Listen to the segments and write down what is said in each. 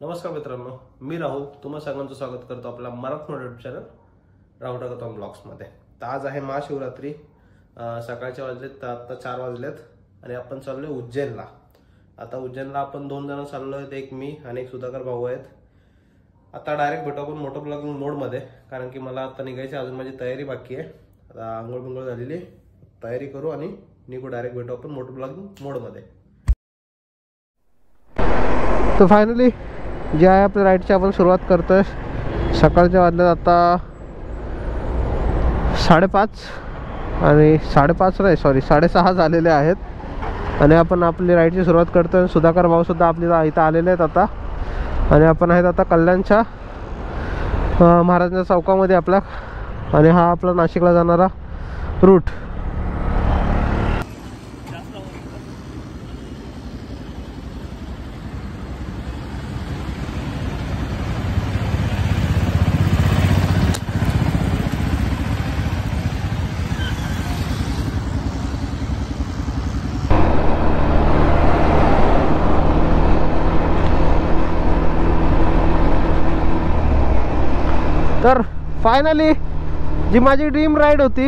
नमस्कार मित्रांनो, मी राहुल तुम्हा सगळ्यांचं स्वागत करतो आपला मराठमोळा यूट्यूब चॅनल राहुल टाकतो ब्लॉग्समध्ये। तर आज आहे महाशिवरात्री, सकाळचे वाजलेत आता 4 वाजलेत आणि आपण चाललोय उज्जैनला। आता उज्जैनला आपण 2 जण चाललोय, एक मी आणि एक सुधाकर भाऊ आहेत। आता डायरेक्ट भेटू आपण मोटो ब्लॉगिंग मोडमध्ये, कारण की मला आता निघायची अजून माझी तयारी बाकी आहे। आता आंघोळ बिंघोळ झालेली, तयारी करू आणि निघू, डायरेक्ट भेटू आपण मोटो ब्लॉगिंग मोडमध्ये। तो फायनली जे आहे आपल्या राईडची आपण सुरुवात करतोय। सकाळच्या वाजल्यात आता 5:30 आणि 5:30 नाही सॉरी 6:30 झालेले आहेत आणि आपण आपली राईडची सुरुवात करतोय। सुधाकर भाऊ सुद्धा आपल्याला इथं आलेले आहेत आता, आणि आपण आहेत आता कल्याणच्या महाराजांच्या चौकामध्ये आपला, आणि हा आपला नाशिकला जाणारा रूट। तर फायनली जी माझी ड्रीम राईड होती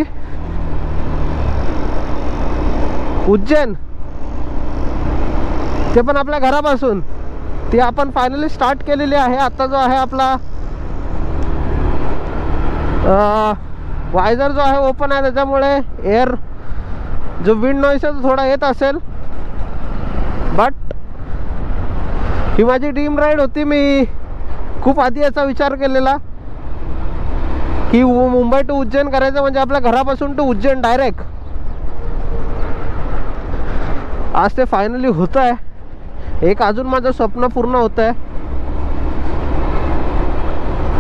उज्जैन, ते पण आपल्या घरापासून, ती आपण फायनली स्टार्ट केलेली आहे। आता जो आहे आपला वायझर जो आहे ओपन आहे, त्याच्यामुळे एअर जो विंड नॉईस थोडा येत असेल, बट ही माझी ड्रीम राईड होती। मी खूप आधी याचा विचार केलेला की मुंबई टू उज्जैन करायचं, म्हणजे आपल्या घरापासून टू उज्जैन डायरेक्ट। आज ते फायनली होत आहे। एक अजून माझं स्वप्न पूर्ण होत आहे।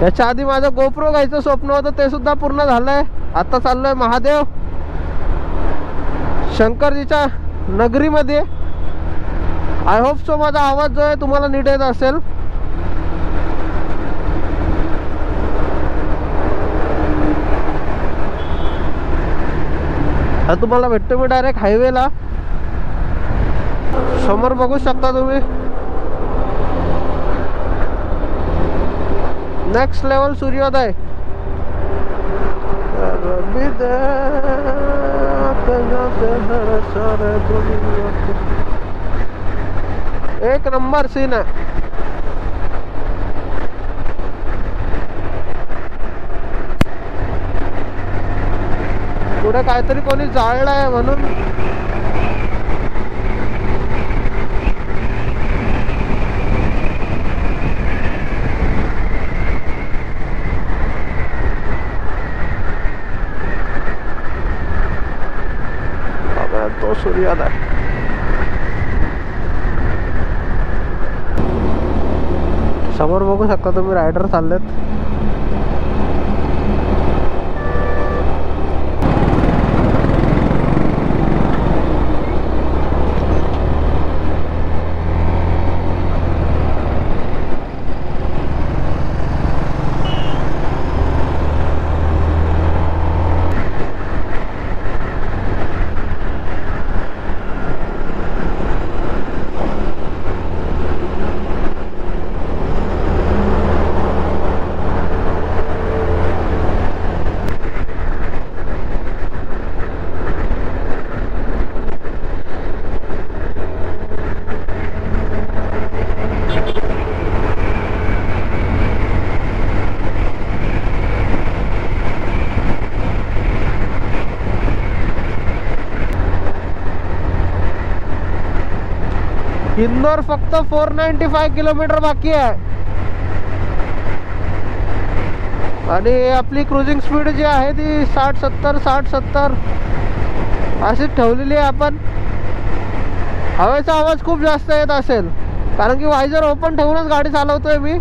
याच्या आधी माझं गोप्रो घ्यायचं स्वप्न होतं, ते सुद्धा पूर्ण झालंय। आता चाललोय महादेव शंकरजीच्या नगरीमध्ये। आय होप सो माझा आवाज जो आहे तुम्हाला नीट येत असेल। आता तुम्हाला भेटतो मी डायरेक्ट हायवेला, समोर बघू शकता तुम्ही। नेक्स्ट लेवल सूर्योदय, एक नंबर सीन आहे। पुढे काहीतरी कोणी जाळलंय म्हणून तो सूर्योदय। समोर बघू शकता तुम्ही रायडर चाललेत। इंदोर फक्त 495 किलोमीटर बाकी आहे, आणि आपली क्रुझिंग स्पीड जी आहे ती 60-70 अशीच ठेवलेली आहे आपण। हवेचा आवाज खूप जास्त येत असेल, कारण की वायझर ओपन ठेवूनच गाडी चालवतोय मी।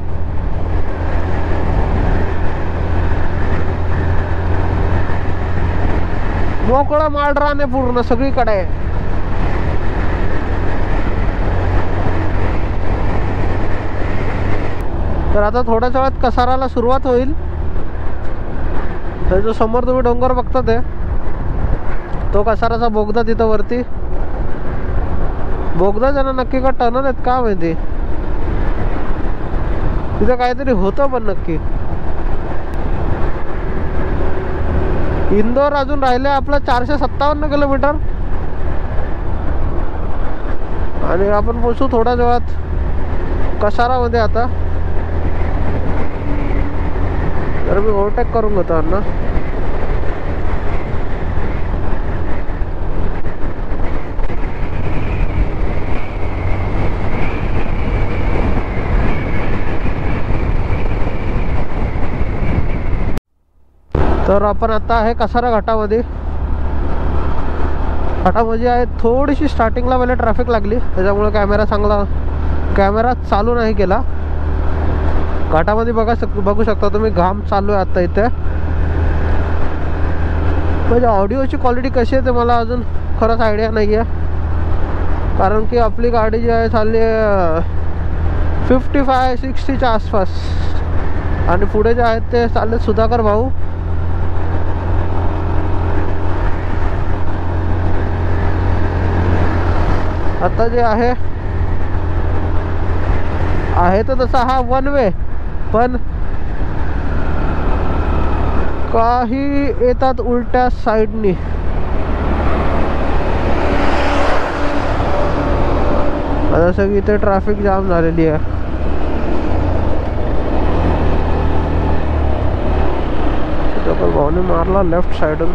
मोकळं माळरान आहे पूर्ण सगळीकडे। तर आता थोड्याच वेळात कसाराला सुरुवात होईल। तर जो समोर तुम्ही डोंगर बघता ते, तो कसाराचा बोगदा तिथं वरती। बोगदा ज्यांना नक्की का टनल आहेत का माहिती। तिथं काहीतरी होतं पण नक्की. इंदोर अजून राहिले आपलं 457 किलोमीटर आणि आपण पोचू थोड्या वेळात कसारामध्ये. आता तर मी ओव्हरटेक करून घेतो अण्णा. तर आपण आता आहे कसारा घाटामध्ये. घाटामध्ये आहे थोडीशी स्टार्टिंगला पहिले ट्रॅफिक लागली, त्याच्यामुळे कॅमेरा चालू नाही केला. घाटामध्ये बघू शकता तुम्ही घाम चालू आहे आता इथे. म्हणजे ऑडिओची क्वालिटी कशी आहे ते मला अजून खरंच आयडिया नाही आहे, कारण की आपली गाडी जी आहे चालली आहे 55-60च्या आसपास आणि पुढे जे आहेत ते चालले सुधाकर भाऊ. आता जे आहे तर तसा हा वन वे, पण काही येतात उलट्या साईडनी. आता सगळी इथे ट्रॅफिक जाम झालेली आहे. भाऊने मारला लेफ्ट साइडून.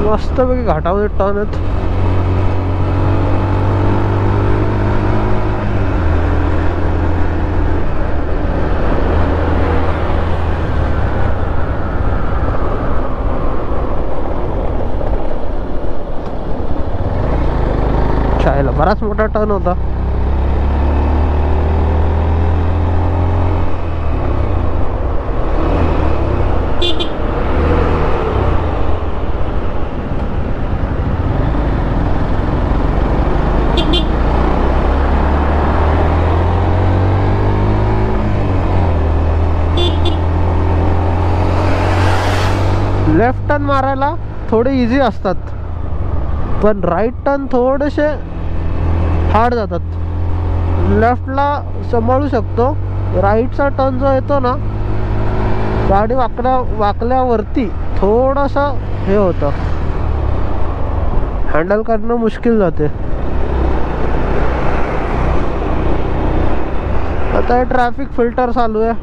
मस्तपैकी घाटामध्ये टर्न आहेत. चायला बराच मोठा टर्न होता. लेफ्ट टर्न मारायला थोडे इझी असतात, पण राईट टर्न थोडेसे हार्ड जातात. लेफ्टला सांभाळू शकतो, राईटचा टर्न जो येतो ना, गाडी वाकल्यावरती थोडंसं हे होतं, हँडल करणं मुश्किल जाते. आता हे ट्रॅफिक फिल्टर चालू आहे.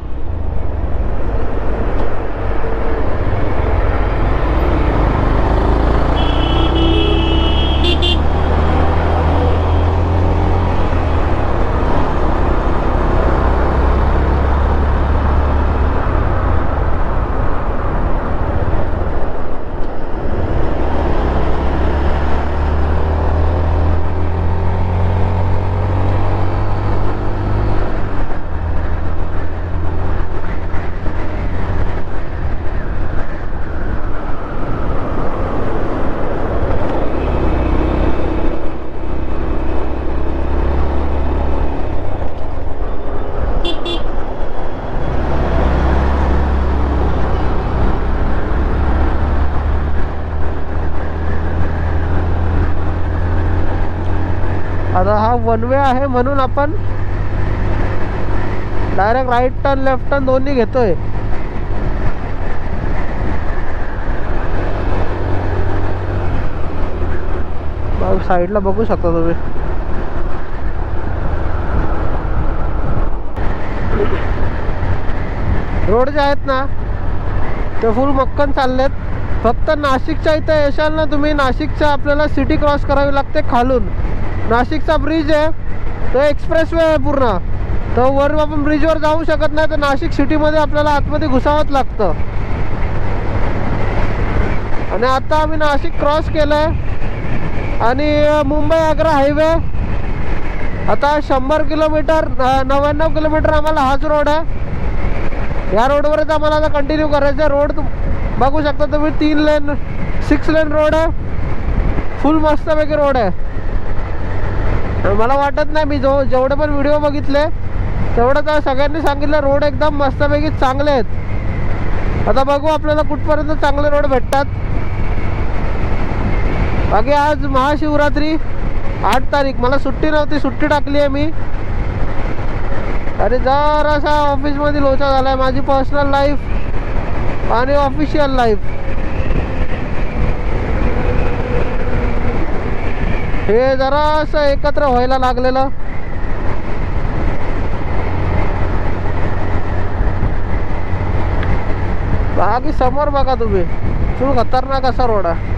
आता हा वन वे आहे म्हणून आपण direct right turn left turn दोन्ही घेतोय. साईडला बघू शकता तुम्ही. रोड जे आहेत ना ते फुल मक्कन चाललेत. फक्त नाशिकच्या इथे येशाल ना तुम्ही, नाशिकच्या आपल्याला सिटी क्रॉस करावी लागते खालून. नाशिकचा ब्रिज आहे तो एक्सप्रेस वे आहे पूर्ण, तर वर आपण ब्रिजवर जाऊ शकत नाही, तर नाशिक सिटीमध्ये आपल्याला आतमध्ये घुसावंच लागतं. आणि आता आम्ही नाशिक क्रॉस केलंय आणि मुंबई आग्रा हायवे. आता 100 किलोमीटर 99 किलोमीटर आम्हाला हाच रोड आहे. या रोडवरच आम्हाला आता कंटिन्यू करायचं. रोड बघू शकता तुम्ही, 3 लेन 6 लेन रोड आहे, फुल मस्तपैकी रोड आहे. मला वाटत नाही, मी जेवढे पण व्हिडिओ बघितले तेवढं तर सगळ्यांनी सांगितलं रोड एकदम मस्तपैकी चांगले आहेत. आता बघू आपल्याला कुठपर्यंत चांगले रोड भेटतात. बाकी आज महाशिवरात्री 8 तारीख, मला सुट्टी नव्हती, सुट्टी टाकली आहे मी. अरे जरासा ऑफिसमध्ये लोचा झाला आहे. माझी पर्सनल लाईफ आणि ऑफिशियल लाईफ हे जरासं एकत्र व्हायला लागलेलं. बाकी समोर बघा तुम्ही, फुल खतरनाक असा रोड आहे.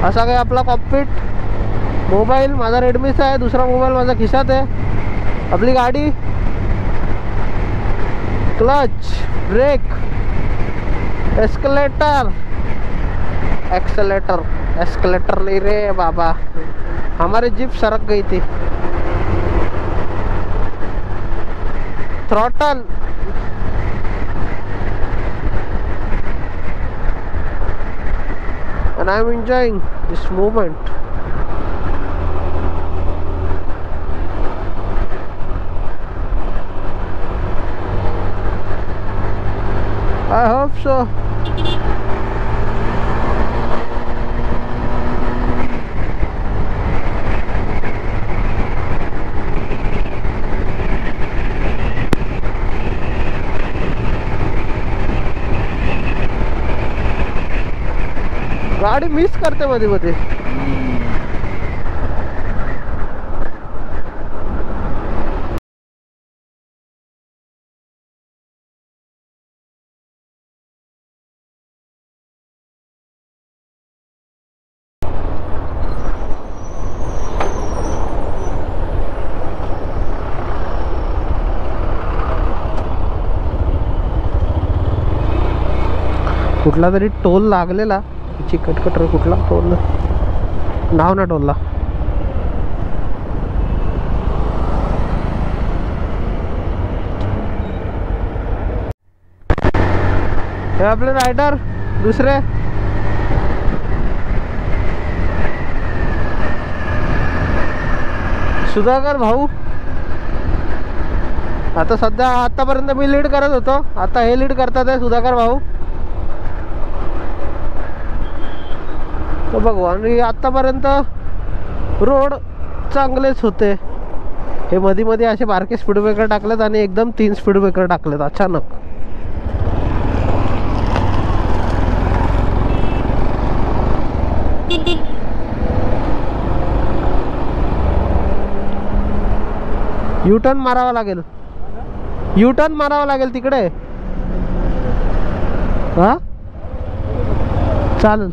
असा काही आपला कॉकपिट, मोबाईल माझा रेडमीचा आहे, दुसरा मोबाईल माझा खिशात आहे. आपली गाडी, clutch, brake, escalator, accelerator, escalator नहीं रे बाबा, हमारी जीप सरक गई थी. Throttle, and I'm enjoying this moment. I hope so. गाडी मिस करते मध्ये मध्ये. कुठला तरी टोल लागलेला, चिकटकट रे, कुठला टोल, नाव ना टोलला. हे आपले रायडर दुसरे, सुधाकर भाऊ. आता सध्या आतापर्यंत मी लीड करत होतो, आता हे लीड करतात आहे सुधाकर भाऊ. तर बघू, आणि आतापर्यंत रोड चांगलेच होते. हे मध्ये मध्ये असे बारके स्पीड ब्रेकर टाकलेत आणि एकदम 3 स्पीड ब्रेकर टाकलेत अचानक. U-टर्न मारावा लागेल, U-टर्न मारावा लागेल तिकडे. हा चालेल.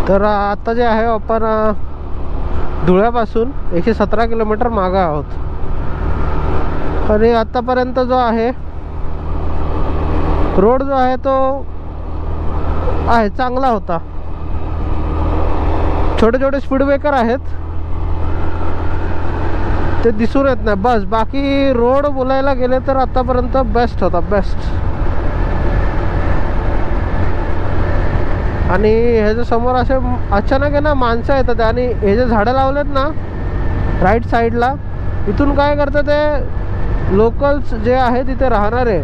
तर आता जे आहे आपण धुळ्यापासून 117 किलोमीटर मागे आहोत. आणि आतापर्यंत जो आहे रोड जो आहे तो आहे चांगला होता. छोटे छोटे स्पीड ब्रेकर आहेत, ते दिसून येत नाही बस. बाकी रोड बोलायला गेले तर आतापर्यंत बेस्ट होता, बेस्ट. आणि हे जे समोर असे अचानक आहे ना माणसं येतात, आणि हे जे झाडं लावलेत ना राईट साईडला, इथून काय करतात ते लोकल्स जे आहे तिथे राहणारे,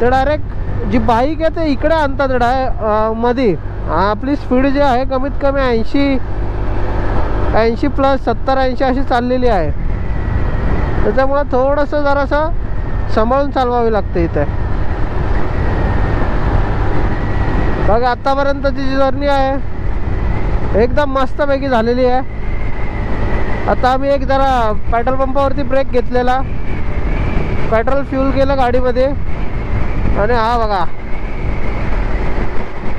ते डायरेक्ट जी बाईक आहे ते इकडे आणतात मध्ये. आपली स्पीड जी आहे कमीत कमी 80 प्लस 70-80 अशी चाललेली आहे. त्याच्यामुळे थोडंसं जरासं सांभाळून चालवावी लागते इथे. बघा आतापर्यंतची जी जर्नी आहे एकदम मस्तपैकी झालेली आहे. आता आम्ही एक जरा पेट्रोल पंपावरती ब्रेक घेतलेला, पेट्रोल फ्यूल केलं गाडीमध्ये, आणि हा बघा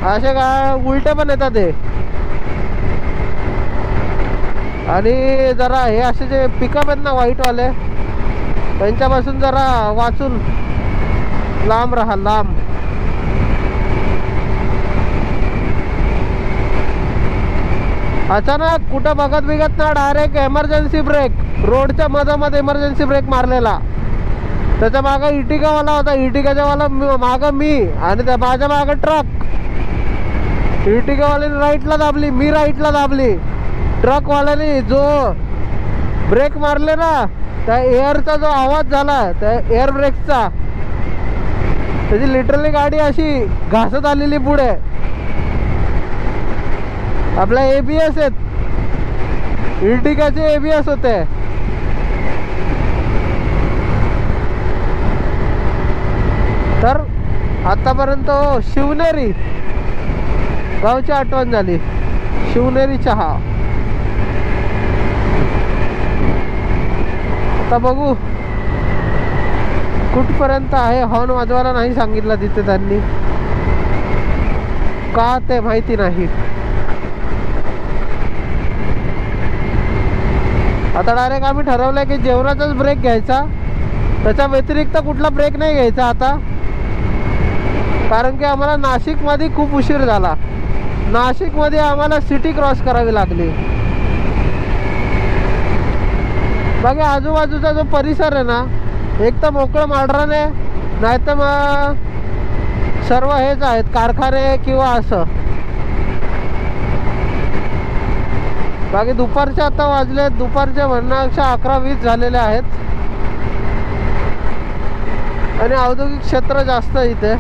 असे काय उलटे पण येतात ते. आणि जरा हे असे जे पिकअप आहेत ना व्हाईटवाले, त्यांच्यापासून जरा वाचून लांब राहा, लांब. अचानक कुठं बघत बिघत ना डायरेक्ट एमर्जन्सी ब्रेक, रोडच्या मधामध्ये इमर्जन्सी ब्रेक मारलेला. त्याच्या मागं इटिकावाला होता, इटिकाच्या वाला मागं मी, आणि त्या माझ्या मागं ट्रक. इर्टिगावाल्याने राईटला दाबली, मी राईटला दाबली. ट्रकवाल्याने जो ब्रेक मारले ना, त्या एअरचा जो आवाज झाला त्या एअर ब्रेकचा, त्याची लिटरली गाडी अशी घासत आलेली पुढे. आपल्या ABS आहेत, इर्टिगाचे ABS होते. तर आतापर्यंत शिवनेरी गावची आठवण झाली. शिवनेरी चहा. आता बघू कुठपर्यंत आहे. हॉर्न वाजवायला नाही सांगितलं तिथे त्यांनी, का ते माहिती नाही. आता डायरेक्ट आम्ही ठरवलंय की जेवणाचाच ब्रेक घ्यायचा, त्याच्या व्यतिरिक्त कुठला ब्रेक नाही घ्यायचा आता. कारण की आम्हाला नाशिकमध्ये खूप उशीर झाला. नाशिकमध्ये आम्हाला सिटी क्रॉस करावी लागली. बाकी आजूबाजूचा जो परिसर आहे ना, एक तर मोकळं मांडरान आहे, नाही तर मग सर्व हेच आहेत कारखाने किंवा असं. बाकी दुपारचे आता वाजले, दुपारचे म्हणण्यापेक्षा 11-20 झालेले आहेत. आणि औद्योगिक क्षेत्र जास्त इथे.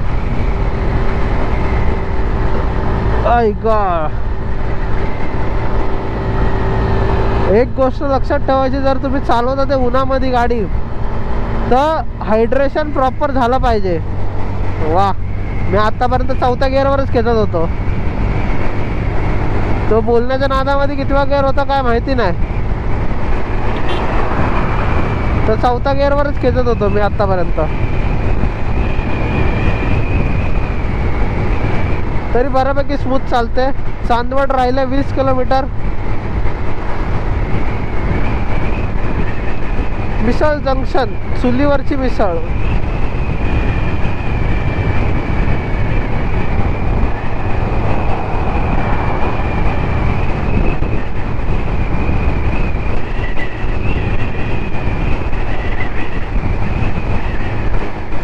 एक गोष्ट लक्षात ठेवायची, जर तुम्ही चालवता ते उन्हामध्ये गाडी, तर हायड्रेशन प्रॉपर झालं पाहिजे. वा, मी आतापर्यंत 4थ्या गिअरवरच खेचत होतो. तो बोलण्याच्या नादामध्ये कितवा गिअर होता काय माहिती नाही, तर 4थ्या गिअरवरच खेचत होतो मी आतापर्यंत. तरी बऱ्यापैकी स्मूथ चालते. चांदवड राहिले 20 किलोमीटर. मिसळ जंक्शन, चुलीवरची मिसळ.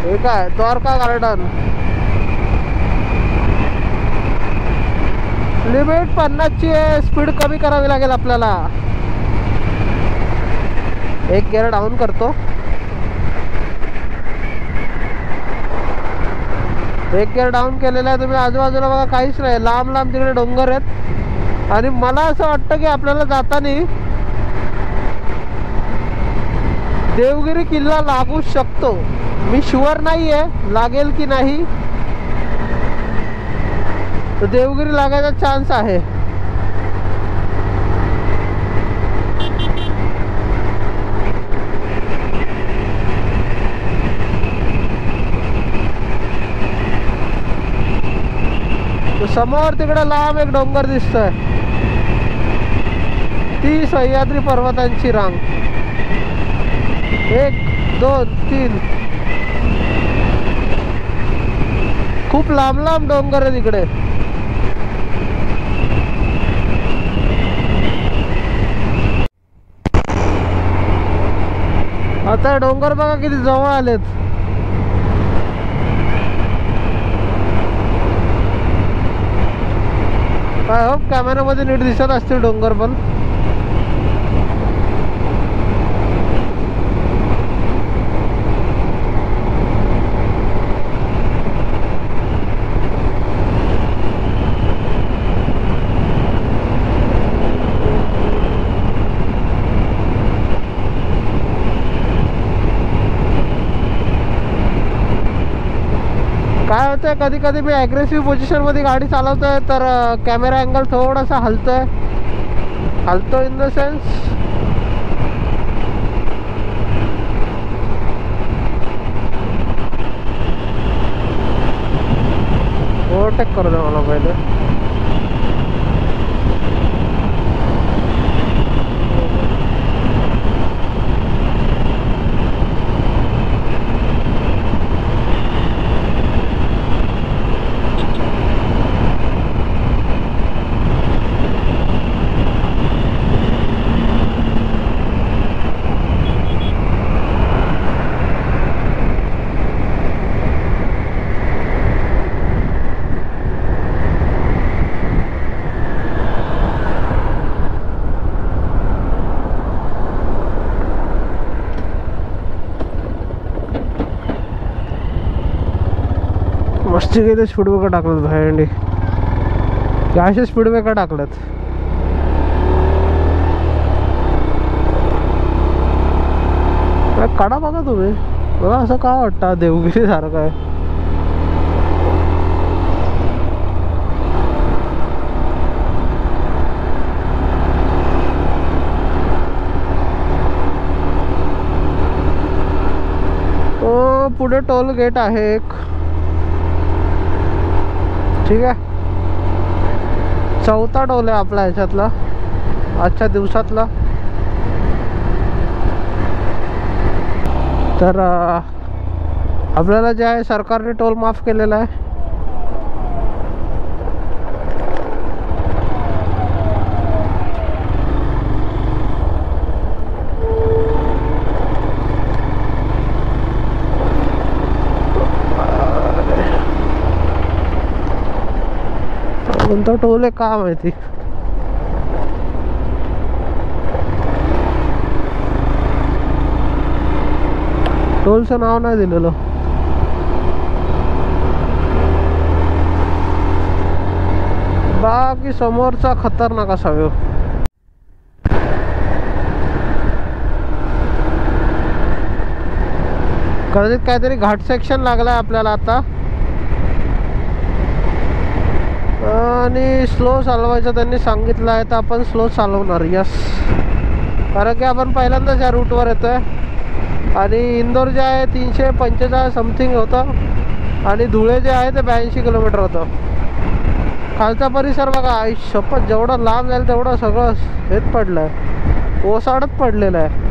हे काय, द्वारका गार्डन. लिमिट 50ची आहे, स्पीड कमी करावी लागेल आपल्याला. एक गिअर डाऊन करतो. एक गिअर डाऊन केलेला आहे. तुम्ही आजूबाजूला बघा, काहीच नाही, लांब लांब तिकडे डोंगर आहेत. आणि मला असं वाटतं की आपल्याला जाताना देवगिरी किल्ला लागू शकतो. मी शुअर नाही आहे लागेल की नाही, तर देवगिरी लागायचा चान्स आहे. समोर तिकडे लांब एक डोंगर दिसतोय, ती सह्याद्री पर्वतांची रांग. 1, 2, 3 खूप लांब लांब डोंगर आहे तिकडे. आता डोंगर बघा किती जवळ आलेत. आय होप कॅमेरामध्ये नीट दिसत असतील डोंगर पण. काय होतंय, कधी कधी मी ॲग्रेसिव्ह पोझिशनमध्ये गाडी चालवतोय, तर कॅमेरा अँगल थोडासा हलतोय. हलतो इन द सेन्स ओव्हरटेक करू दे मला पहिले. गेले स्पीड ब्रेकर टाकलेत भायंडी, असे स्पीड ब्रेकर टाकलेत. कडा बघा तुम्ही, बघा असं का वाटतं देवगिरी सारखं आहे. पुढे टोल गेट आहे एक, ठीक आहे. चौथा टोल आहे आपला ह्याच्यातला आजच्या दिवसातला. तर आपल्याला जे आहे सरकारने टोल माफ केलेला आहे. कोणता टोल आहे का माहिती. टोलचं नाव नाही दिलेलं. बाकी समोरचा खतरनाक असा व्ह्यू. कर्जत काहीतरी घाट सेक्शन लागलाय आपल्याला आता, आणि स्लो चालवायचं त्यांनी सांगितलं आहे, तर आपण स्लो चालवणार. यस, कारण की आपण पहिल्यांदाच या रूटवर येतोय. आणि इंदोर जे आहे 345 समथिंग होतं, आणि धुळे जे आहे ते 82 किलोमीटर होतं. खालचा परिसर बघा, शपथ जेवढं लांब जाईल तेवढं सगळं हेच पडलं आहे, ओसाडत पडलेलं आहे.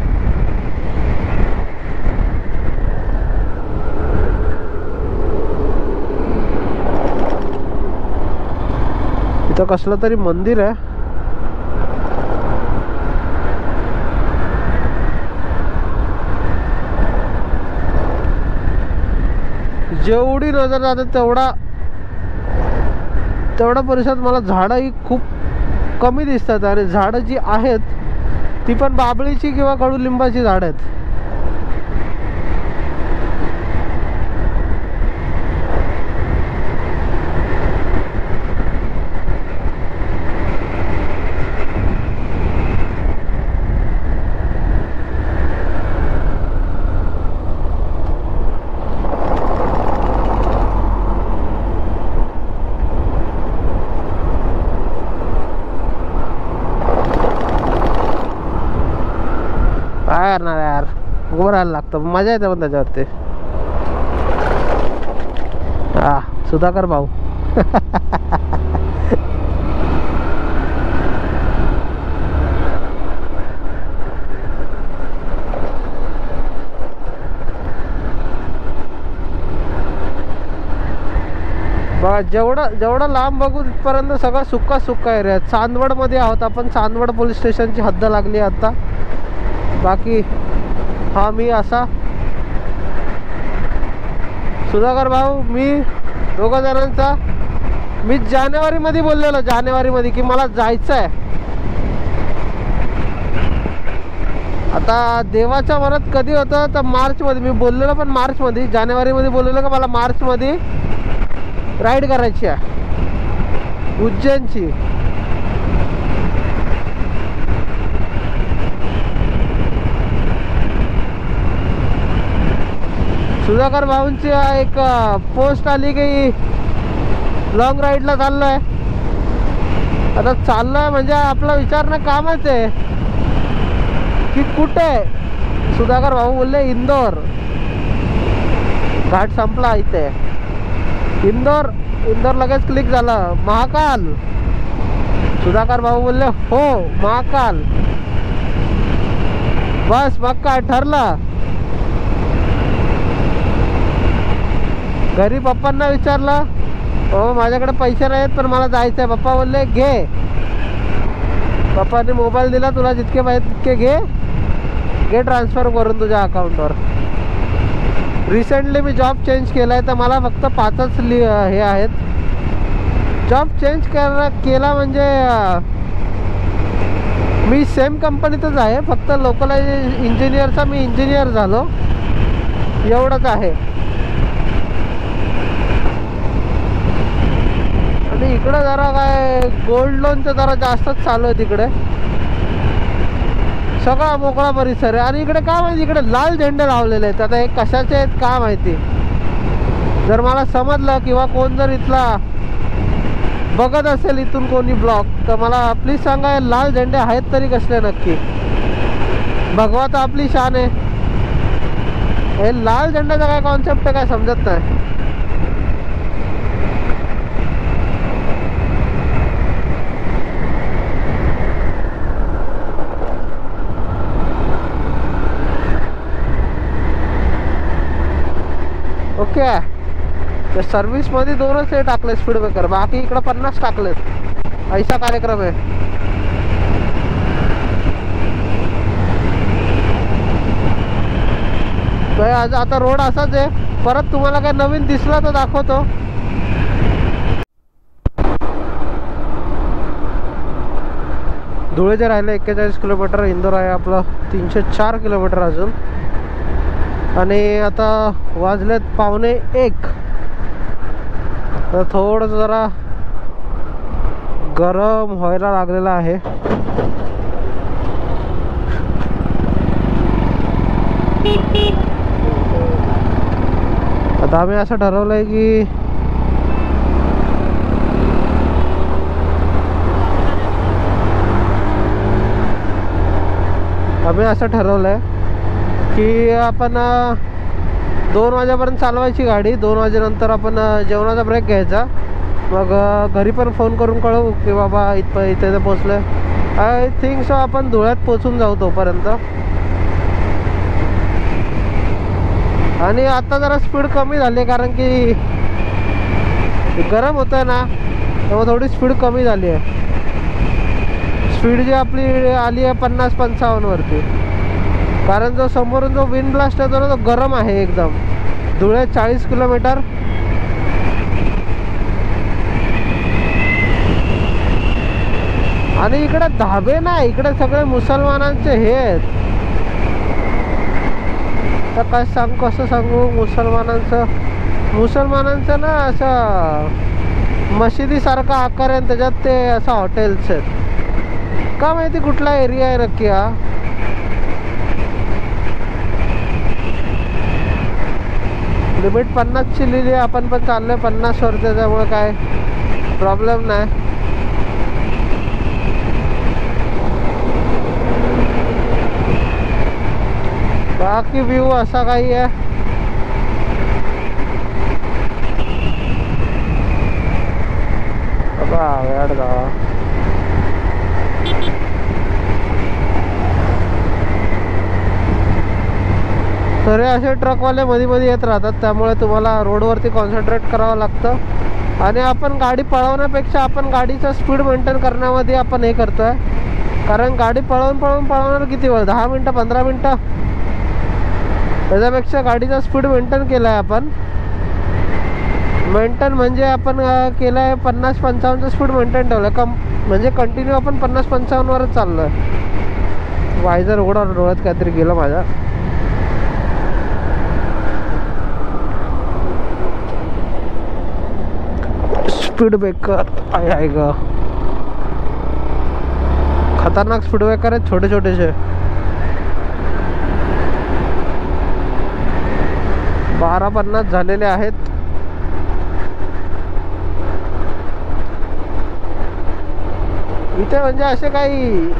इथं कसलं तरी मंदिर आहे. जेवढी नजर जाते तेवढा परिसरात मला झाडं ही खूप कमी दिसतात. आणि झाडं जी आहेत ती पण बाबळीची किंवा कडुलिंबाची झाडं आहेत. काय करणार यार, उभं राहायला लागतं, मजा येते पण त्याच्यावरती. हा सुधाकर भाऊ. बघा जेवढं लांब बघू तिथपर्यंत सगळं सुक्का एरिया. चांदवड मध्ये आहोत आपण, चांदवड पोलीस स्टेशनची हद्द लागली आता. बाकी हा मी असा सुधाकर भाऊ, मी दोघं जणांचा. मी जानेवारीमध्ये बोललेलो, जानेवारीमध्ये की मला जायचं आहे. आता देवाच्या मनात कधी होतं तर मार्चमध्ये मी बोललेलो, पण मार्चमध्ये, जानेवारीमध्ये बोललेलो का मला मार्चमध्ये राईड करायची आहे उज्जैनची. सुधाकर भाऊंची एक पोस्ट आली की लॉंग राईडला चाललोय. आता चाललोय म्हणजे आपला विचारणं कामच आहे की कुठे. सुधाकर भाऊ बोलले इंदोर. घाट संपला इथे, इंदोर लगेच क्लिक झालं. महाकाल. सुधाकर भाऊ बोलले हो महाकाल. बस मग काय ठरलं. घरी पप्पांना विचारलं, हो माझ्याकडे पैसे नाहीत पण मला जायचं आहे. पप्पा बोलले घे. पप्पाने मोबाईल दिला, तुला जितके पाहिजे तितके घे ट्रान्सफर करून तुझ्या अकाउंटवर. रिसेंटली मी जॉब चेंज केला आहे, तर मला फक्त 5च हे आहेत. जॉब चेंज केला म्हणजे मी सेम कंपनीतच आहे, फक्त लोकलाइज इंजिनियरचा मी इंजिनियर झालो, एवढंच आहे. इकडे जरा काय गोल्ड लोनचं जरा जास्तच चालू आहे तिकडे. सगळा मोकळा परिसर आहे. आणि इकडे काय माहिती, इकडे लाल झेंडे लावलेले आहेत. आता हे कशाचे आहेत काय माहिती. जर मला समजलं किंवा कोण जर इथला बघत असेल इथून कोणी ब्लॉग, तर मला प्लीज सांगा लाल झेंडे आहेत तरी कसले नक्की. भगवा तर आपली शान आहे, हे लाल झेंड्याचा काय कॉन्सेप्ट आहे काय समजत नाही. ओके, तर सर्व्हिसमध्ये 2च हे टाकले स्पीड ब्रेकर, बाकी इकडं 50 टाकलेत. ऐसा कार्यक्रम आहे. आज आता रोड असाच आहे. परत तुम्हाला काय नवीन दिसला तर दाखवतो. धुळेचे राहिले 41 किलोमीटर. इंदोर आहे आपलं 304 किलोमीटर अजून. आणि आता वाजलेत 12:45. तर थोडंसं जरा गरम व्हायला लागलेलं आहे. आता आम्ही असं ठरवलंय की आपण 2 वाजेपर्यंत चालवायची गाडी. 2 वाजेनंतर आपण जेवणाचा ब्रेक घ्यायचा. मग घरी पण फोन करून कळवू की बाबा इथे पोचलोय. आय थिंक सो आपण धुळ्यात पोचून जाऊ तोपर्यंत. आणि आता जरा स्पीड कमी झाली कारण की गरम होत आहे ना, तेव्हा थोडी स्पीड कमी झाली आहे. स्पीड जी आपली आली आहे 50-55 वरती. कारण जो समोरून जो विंड ब्लास्ट येतो ना, तो गरम आहे एकदम. धुळे 40 किलोमीटर. आणि इकडे धाबे ना, इकडे सगळे मुसलमानांचे हे आहेत. तर काय कसं सांगू, मुसलमानांचं ना असं मशिदीसारखा आकार आहे. त्याच्यात ते असं हॉटेल्स आहेत. का माहिती कुठला एरिया आहे नक्की हा. लिमिट 50ची लिहिली आहे. आपण पण चाललोय 50 वर, त्याच्यामुळे काय प्रॉब्लेम नाही. बाकी व्ह्यू असा काही आहे. तर हे असे ट्रकवाले मध्ये मध्ये येत राहतात, त्यामुळे तुम्हाला रोडवरती कॉन्सन्ट्रेट करावं लागतं. आणि आपण गाडी पळवण्यापेक्षा आपण गाडीचा स्पीड मेंटेन करण्यामध्ये आपण हे करतोय. कारण गाडी पळवणार किती वेळ, 10 मिनटं 15 मिनटं. त्याच्यापेक्षा गाडीचा स्पीड मेंटेन केला आहे आपण. मेंटेन म्हणजे आपण केलं आहे 50-55चं स्पीड मेंटेन ठेवलं आहे. म्हणजे कंटिन्यू आपण 50-55 वरच चाललो आहे. वायझर उघडा, डोळ्यात काहीतरी गेलं माझ्या. स्पीड ब्रेकर आहे ग, खतरनाक स्पीड ब्रेकर आहेत छोटे छोटेसे. 12:50 झालेले आहेत. इथे म्हणजे असे काही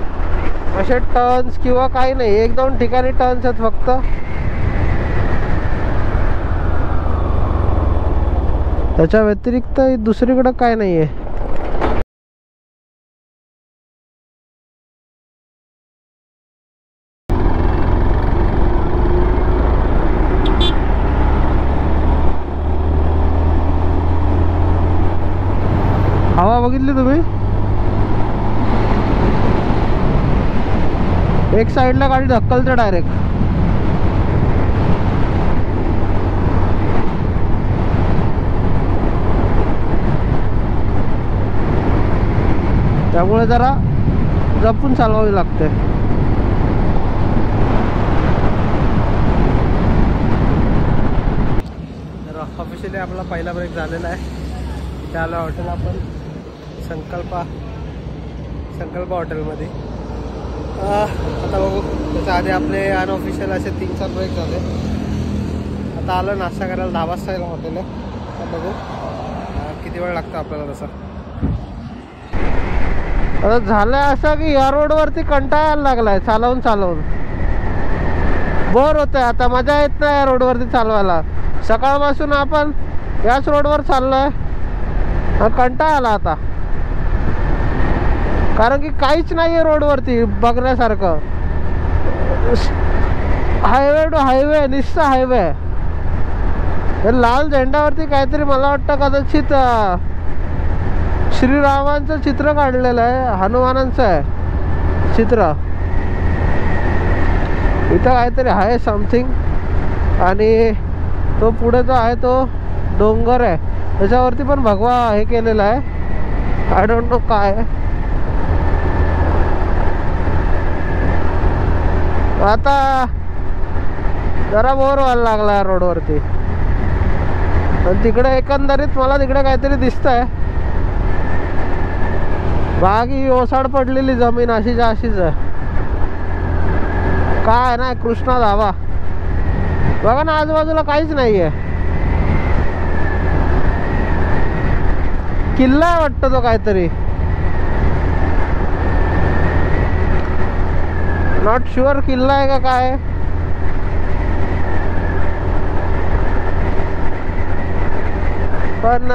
असे टर्न्स किंवा काही नाही, 1-2 ठिकाणी टर्न्स आहेत फक्त. त्याच्या व्यतिरिक्त दुसरीकडे काय नाही आहे. हवा बघितली तुम्ही, एक साइडला गाडी ढक्कलते डायरेक्ट. त्यामुळे जरा जपून चालवावी लागते. तर ऑफिशियली आपला पहिला ब्रेक झालेला आहे. इथे आलो हॉटेल आपण. संकल्पा हॉटेलमध्ये. आता बघू, त्याच्या आधी आपले अनऑफिशियल असे 3-4 ब्रेक झाले. आता आलं नाश्ता करायला 10 वाजता यायला हॉटेल. आता बघू किती वेळ लागतो आपल्याला तसा. आता झालंय असं की या रोडवरती कंटाळा लागलाय चालवून बोर होतंय. आता मजा येत नाही या रोडवरती चालवायला. सकाळपासून आपण याच रोडवर चाललोय, कंटाळा आला आता. कारण की काहीच नाहीये रोडवरती बघण्यासारखं. हायवे टू हायवे, निस्ता हायवे. लाल झेंड्यावरती काहीतरी मला वाटतं कदाचित श्रीरामांचं चित्र काढलेलं आहे, हनुमानांचं आहे चित्र. इथं काहीतरी आहे समथिंग. आणि तो पुढे जो आहे तो डोंगर आहे, त्याच्यावरती पण भगवा हे केलेलं आहे. आय डोंट नो काय आहे. आता जरा बोर व्हायला लागला रोडवरती. आणि तिकडे एकंदरीत मला तिकडे काहीतरी दिसतंय. बागी ओसाड पडलेली जमीन अशीच्या अशीच आहे. काय ना कृष्णा धाबा बघा ना, आजूबाजूला काहीच नाहीये. किल्ला आहे वाटतं तो काहीतरी, नॉट शुअर किल्ला आहे का काय. पण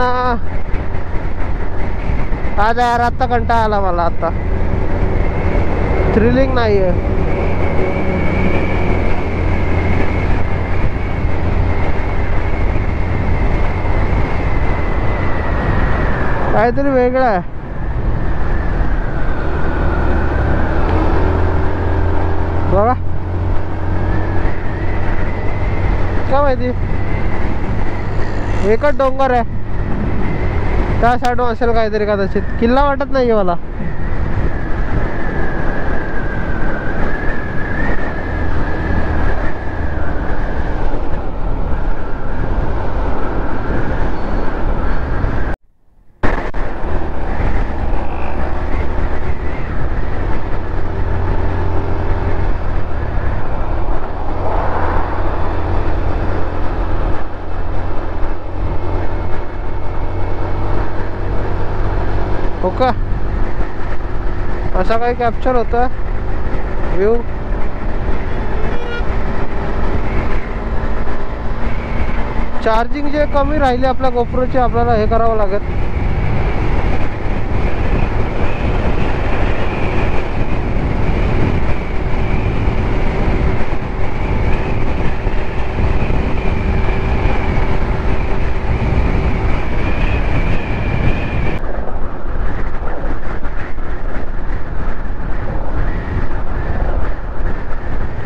आज यार आता कंटाळा आला मला. आता थ्रिलिंग नाहीये. काहीतरी वेगळं आहे. बघा काय माहिती, एकच डोंगर आहे त्या साईडून असेल काहीतरी कदाचित. किल्ला वाटत नाहीये मला. हो का, असा काही कॅप्चर होता व्ह्यू. चार्जिंग जे कमी राहिले आपल्या गोप्रोचे, आपल्याला हे करावं लागेल.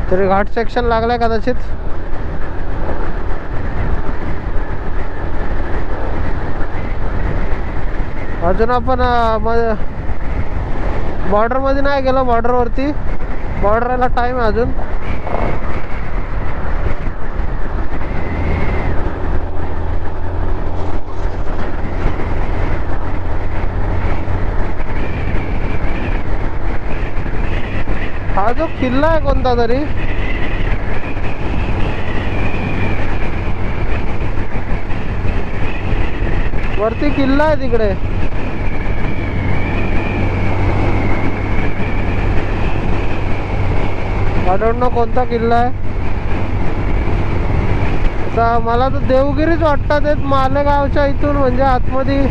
तरी घाट सेक्शन लागलाय कदाचित. अजून आपण बॉर्डर मध्ये नाही गेलो. बॉर्डरवरती, बॉर्डरला टाइम आहे अजून. हा जो किल्ला आहे कोणता तरी, वरती किल्ला आहे तिकडे. आय डोंट नो कोणता किल्ला आहे. आता मला तर देवगिरीच वाटतात आहेत मालेगावच्या इथून, म्हणजे आतमध्ये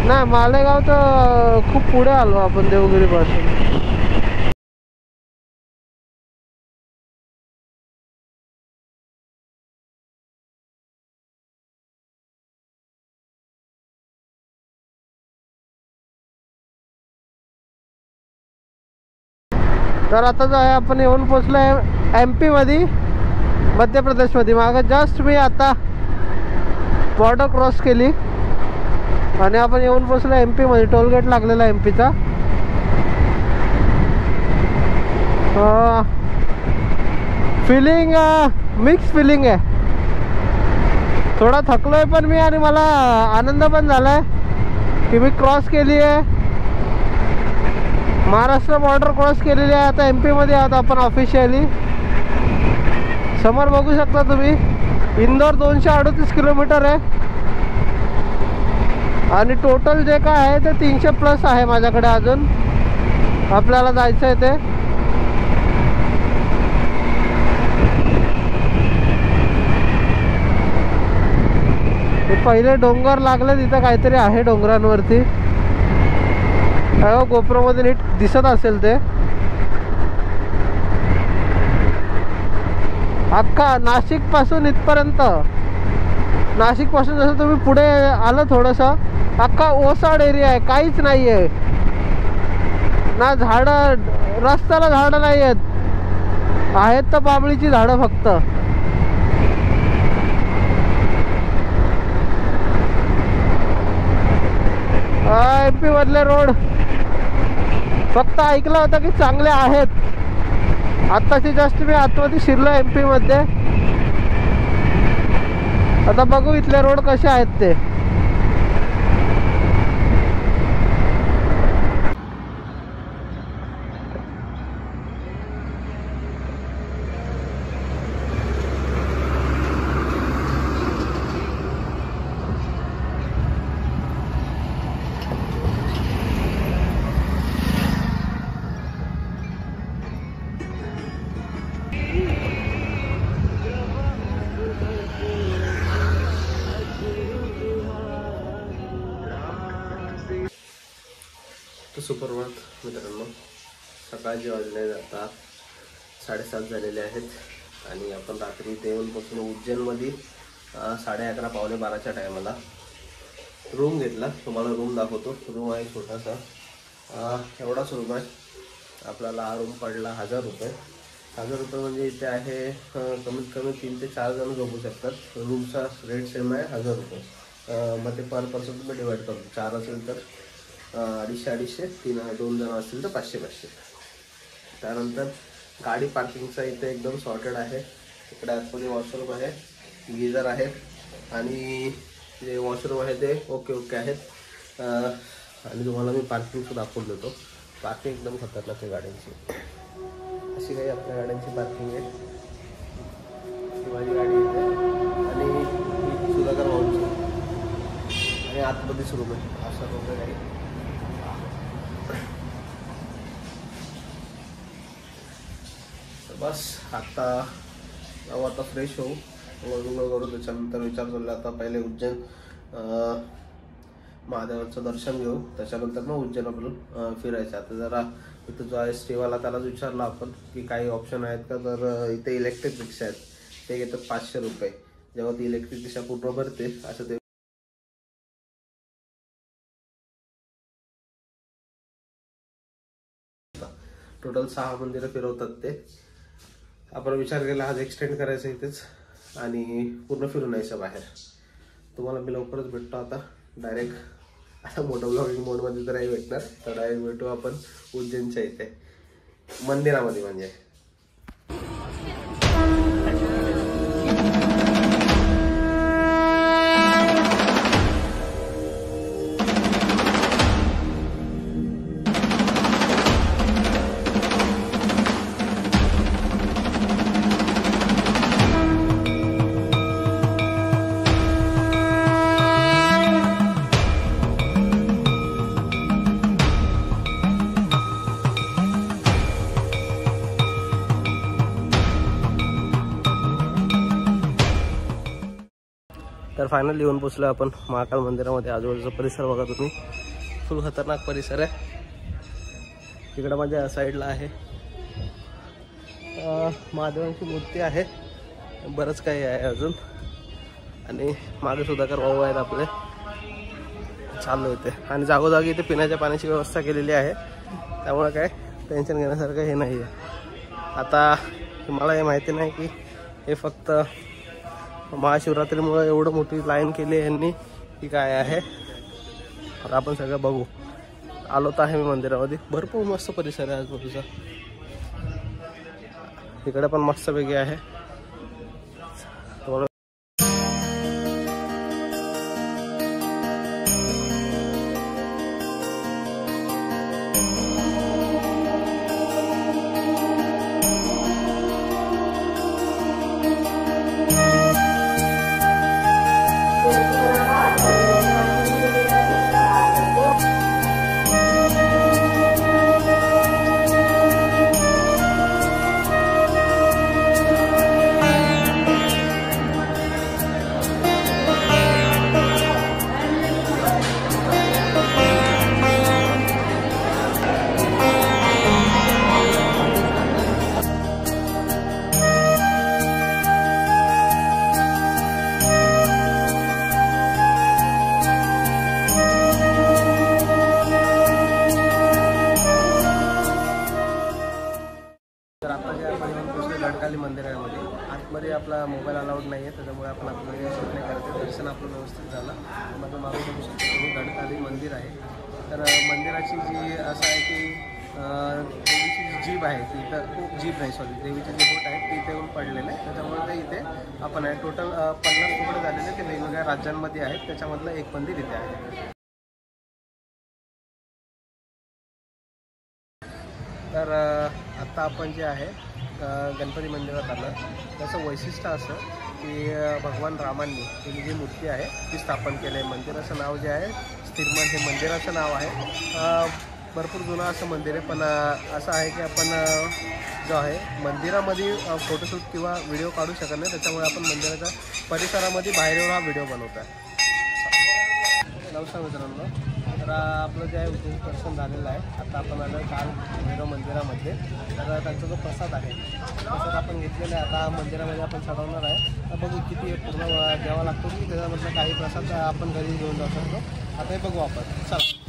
नाही. मालेगाव तर खूप पुढे आलो आपण देवगिरी पासून. तर आता जो आहे आपण येऊन पोचलो आहे MP मध्ये, मध्य प्रदेशमध्ये. मागं जस्ट मी आता बॉर्डर क्रॉस केली आणि आपण येऊन पोचलो MP मध्ये. टोलगेट लागलेला MP चा. फिलिंग मिक्स फिलिंग आहे. थोडा थकलोय पण मी, आणि मला आनंद पण झालाय की मी क्रॉस केली आहे, महाराष्ट्र बॉर्डर क्रॉस केलेली आहे. आता MP मध्ये आहोत आपण ऑफिशियली. समोर बघू शकता तुम्ही, इंदोर 238 किलोमीटर आहे आणि टोटल जे काय आहे ते 300+ आहे माझ्याकडे अजून आपल्याला जायचं आहे ते. पहिले डोंगर लागले, तिथं काहीतरी आहे डोंगरांवरती. गोप्रो मध्ये नीट दिसत असेल ते. अख्खा नाशिक पासून इथपर्यंत, नाशिक पासून जसं तुम्ही पुढे आलं थोडंसं, अख्खा ओसाड एरिया आहे, काहीच नाही आहे ना. झाडं, रस्त्याला झाडं नाही आहेत तर बाबळीची झाडं फक्त. MP मधले रोड फक्त ऐकलं होतं की चांगले आहेत. आत्ताची जस्ट मी आतमध्ये शिरलो MP मध्ये. आता बघू इथले रोड कसे आहेत ते. सुप्रभात मित्रांनो, सकाळचे वाजले आता 7:30 झालेले आहेत आणि आपण रात्री देऊनपासून उज्जैनमध्ये 11:30 पावणे 12च्या टायमाला रूम घेतला. तुम्हाला रूम दाखवतो. रूम आहे छोटासा, एवढाच रूम आहे. आपल्याला हा रूम पडला 1000 रुपये. 1000 रुपये म्हणजे इथे आहे कमीत कमी 3 ते 4 जण झोपू शकतात. रूमचा रेट सेम आहे 1000 रुपये. मग ते पर पर्सन तुम्ही डिवाईड करतो. 4 असेल तर 250-250, 2 जण असतील तर 500-500. त्यानंतर गाडी पार्किंगचा इथे एकदम सॉर्टेड आहे. इकडे आतमध्ये वॉशरूम आहे, गीझर आहे आणि जे वॉशरूम आहे ते ओके आहेत. आणि तुम्हाला मी पार्किंगचं दाखवून देतो. पार्किंग एकदम खतरनाक आहे गाड्यांची. अशी काही आपल्या गाड्यांची पार्किंग आहे. ही माझी गाडी आहे आणि सुधाकर भाऊंची, आणि आतमध्येच रूम आहे. अशा वगैरे आहे. बस आता जाऊ, आता फ्रेश होऊ, वगैरे करू. त्याच्यानंतर विचार चालला आता पहिले उज्जैन महादेवाचं दर्शन घेऊ, त्याच्यानंतर मग उज्जैन आपण फिरायचं. आता जरा इथं जो आहे स्टेवाला त्यालाच विचारलं आपण की काही ऑप्शन आहेत का. तर इथे इलेक्ट्रिक रिक्षा आहेत, ते घेतात 500 रुपये. जेव्हा ती इलेक्ट्रिक रिक्षा पूर्ण भरते असं ते टोटल 6 मंदिरं फिरवतात ते. आपण विचार केला आज एक्सटेंड करायचं इथेच आणि पूर्ण फिरून यायचं बाहेर. तुम्हाला मी लवकरच भेटतो. आता डायरेक्ट आता मोठं ब्लॉगिंग मोडमध्ये तर नाही भेटणार, तर डायरेक्ट भेटू आपण उज्जैनच्या इथे मंदिरामध्ये. म्हणजे तर फायनली येऊन पोचलो आपण महाकाल मंदिरामध्ये. आजूबाजूचा परिसर बघा तुम्ही, फुल खतरनाक परिसर आहे. इकडं माझ्या साईडला आहे महादेवांची मूर्ती आहे, बरंच काही आहे अजून. आणि मागे सुधाकर भाऊ आहेत आपले, चाललो इथे. आणि जागोजागी इथे पिण्याच्या पाण्याची व्यवस्था केलेली आहे, त्यामुळे काय टेन्शन घेण्यासारखं हे नाही आहे. आता मला हे माहिती नाही की हे फक्त महाशिवरात्रीमुळे एवढं मोठी लाईन केली यांनी की काय आहे. आता आपण सगळं बघू. आलो तर आहे मी मंदिरामध्ये. भरपूर मस्त परिसर आहे आजूबाजूचा. इकडे पण मस्तपैकी आहे. आतमध्ये आपला मोबाईल अलाउड नाही आहे, त्याच्यामुळे आपण आतमध्ये शूट नाही करते. दर्शन आपलं व्यवस्थित झालं. माझं मागे बघू शकतो तुम्ही गडकाली मंदिर आहे. तर मंदिराची जी असं आहे की देवीची जी जीभ आहे ती इथं जीभ नाही सॉरी देवीची जी बोट आहे ती इथे येऊन पडलेलं आहे. त्याच्यामुळे ते इथे आपण आहे. टोटल 50 तुकडे झालेले ते वेगवेगळ्या राज्यांमध्ये आहेत. त्याच्यामधलं एक मंदिर इथे आहे. तर आत्ता आपण जे आहे गणपती मंदिरात आलं. त्याचं वैशिष्ट्य असं की भगवान रामांनी ही जी मूर्ती आहे ती स्थापन केली आहे. मंदिराचं नाव जे आहे स्थिरमन हे मंदिराचं नाव आहे. भरपूर जुनं असं मंदिर आहे. पण असं आहे की आपण जो आहे मंदिरामध्ये फोटोशूट किंवा व्हिडिओ काढू शकत नाही. त्याच्यामुळे आपण मंदिराच्या परिसरामध्ये बाहेर येऊन हा व्हिडिओ बनवतो आहे. नमस्कार मित्रांनो, तर आपलं जे आहे उद्देश दर्शन झालेलं आहे. आता आपण आलं काल भैरव मंदिरामध्ये. तर त्यांचा जो प्रसाद आहे प्रसाद आपण घेतलेला आहे. आता मंदिरामध्ये आपण चढवणार आहे. बघू किती पूर्ण द्यावा लागतो की त्याच्यामधलं काही प्रसाद आपण घरी घेऊन जाऊ शकतो. आता हे बघू आपण. चला.